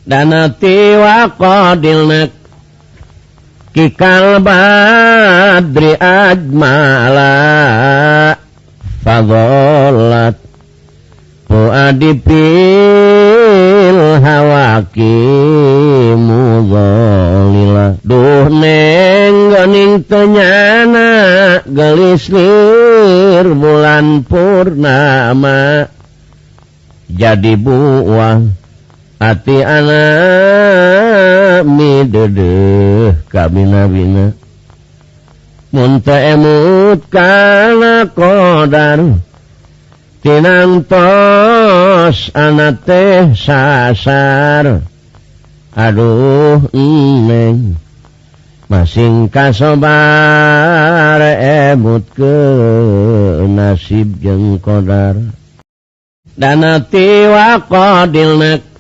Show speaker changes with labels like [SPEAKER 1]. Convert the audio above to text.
[SPEAKER 1] danati wa qadilnak kikal badri ajmala fadollat puadipil hawaki mudolila duh neng gening tenyana gelis lir bulan purnama jadi buah ati anak midedeh kabina-bina mun teu emut kana qadar tinang tos anak teh sasar aduh neng masing kasobar emut ke nasib jeung qadar danati wa qadilnak